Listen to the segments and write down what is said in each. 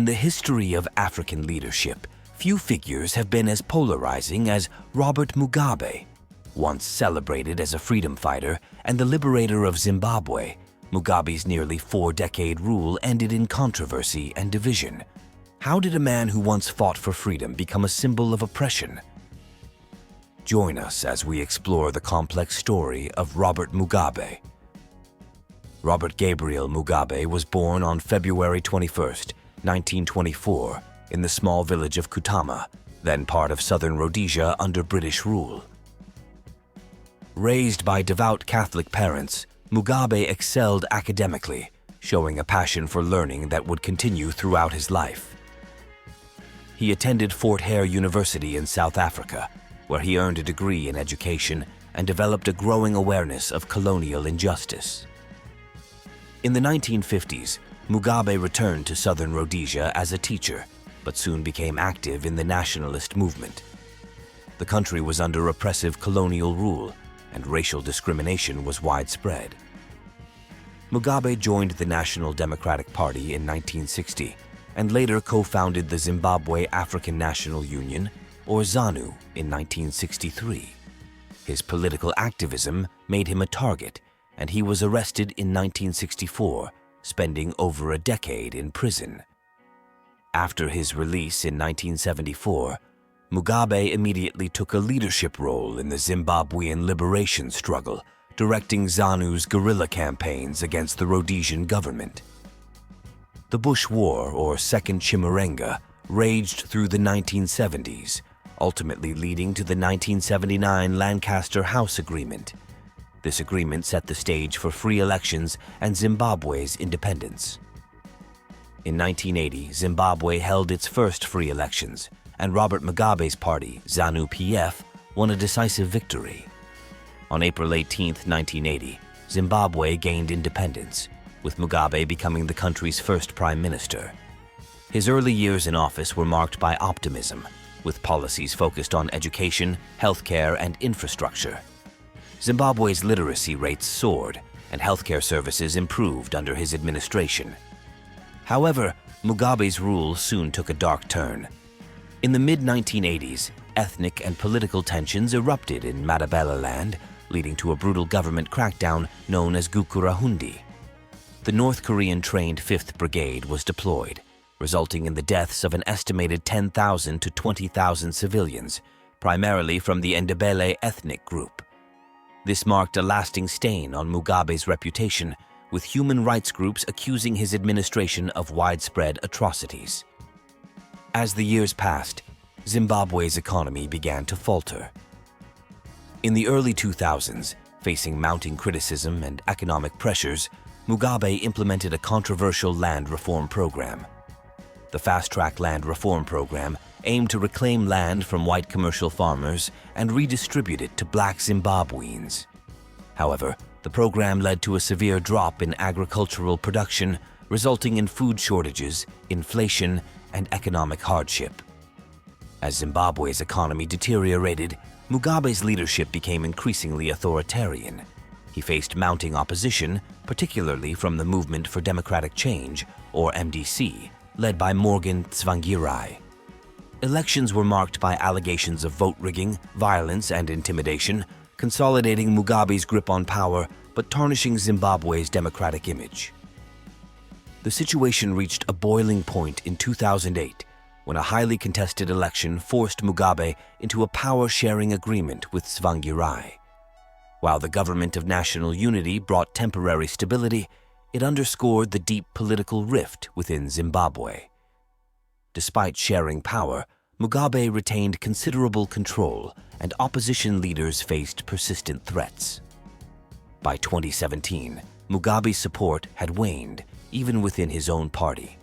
In the history of African leadership, few figures have been as polarizing as Robert Mugabe. Once celebrated as a freedom fighter and the liberator of Zimbabwe, Mugabe's nearly four-decade rule ended in controversy and division. How did a man who once fought for freedom become a symbol of oppression? Join us as we explore the complex story of Robert Mugabe. Robert Gabriel Mugabe was born on February 21, 1924, in the small village of Kutama, then part of Southern Rhodesia under British rule. Raised by devout Catholic parents, Mugabe excelled academically, showing a passion for learning that would continue throughout his life. He attended Fort Hare University in South Africa, where he earned a degree in education and developed a growing awareness of colonial injustice. In the 1950s, Mugabe returned to Southern Rhodesia as a teacher, but soon became active in the nationalist movement. The country was under oppressive colonial rule, and racial discrimination was widespread. Mugabe joined the National Democratic Party in 1960 and later co-founded the Zimbabwe African National Union, or ZANU, in 1963. His political activism made him a target, and he was arrested in 1964, spending over a decade in prison. After his release in 1974, Mugabe immediately took a leadership role in the Zimbabwean liberation struggle, directing ZANU's guerrilla campaigns against the Rhodesian government. The Bush War, or Second Chimurenga, raged through the 1970s, ultimately leading to the 1979 Lancaster House Agreement. This agreement set the stage for free elections and Zimbabwe's independence. In 1980, Zimbabwe held its first free elections, and Robert Mugabe's party, ZANU-PF, won a decisive victory. On April 18, 1980, Zimbabwe gained independence, with Mugabe becoming the country's first prime minister. His early years in office were marked by optimism, with policies focused on education, healthcare, and infrastructure. Zimbabwe's literacy rates soared, and healthcare services improved under his administration. However, Mugabe's rule soon took a dark turn. In the mid-1980s, ethnic and political tensions erupted in Matabeleland, leading to a brutal government crackdown known as Gukurahundi. The North Korean-trained 5th Brigade was deployed, resulting in the deaths of an estimated 10,000 to 20,000 civilians, primarily from the Ndebele ethnic group. This marked a lasting stain on Mugabe's reputation, with human rights groups accusing his administration of widespread atrocities. As the years passed, Zimbabwe's economy began to falter. In the early 2000s, facing mounting criticism and economic pressures, Mugabe implemented a controversial land reform program. The Fast-Track Land Reform Program aimed to reclaim land from white commercial farmers and redistribute it to black Zimbabweans. However, the program led to a severe drop in agricultural production, resulting in food shortages, inflation, and economic hardship. As Zimbabwe's economy deteriorated, Mugabe's leadership became increasingly authoritarian. He faced mounting opposition, particularly from the Movement for Democratic Change, or MDC, led by Morgan Tsvangirai. Elections were marked by allegations of vote rigging, violence, and intimidation, consolidating Mugabe's grip on power but tarnishing Zimbabwe's democratic image. The situation reached a boiling point in 2008 when a highly contested election forced Mugabe into a power-sharing agreement with Tsvangirai. While the government of national unity brought temporary stability, it underscored the deep political rift within Zimbabwe. Despite sharing power, Mugabe retained considerable control, and opposition leaders faced persistent threats. By 2017, Mugabe's support had waned, even within his own party.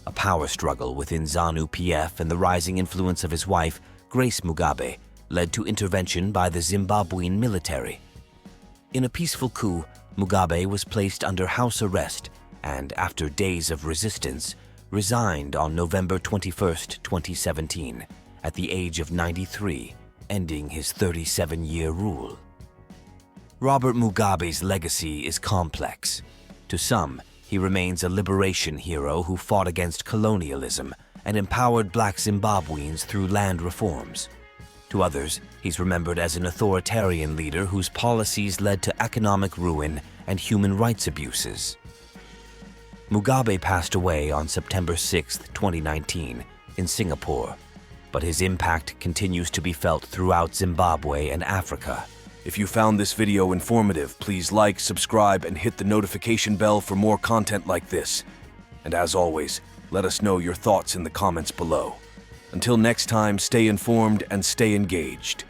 A power struggle within ZANU-PF and the rising influence of his wife, Grace Mugabe, led to intervention by the Zimbabwean military. In a peaceful coup, Mugabe was placed under house arrest and, after days of resistance, resigned on November 21, 2017, at the age of 93, ending his 37-year rule. Robert Mugabe's legacy is complex. To some, he remains a liberation hero who fought against colonialism and empowered black Zimbabweans through land reforms. To others, he's remembered as an authoritarian leader whose policies led to economic ruin and human rights abuses. Mugabe passed away on September 6, 2019, in Singapore, but his impact continues to be felt throughout Zimbabwe and Africa. If you found this video informative, please like, subscribe, and hit the notification bell for more content like this. And as always, let us know your thoughts in the comments below. Until next time, stay informed and stay engaged.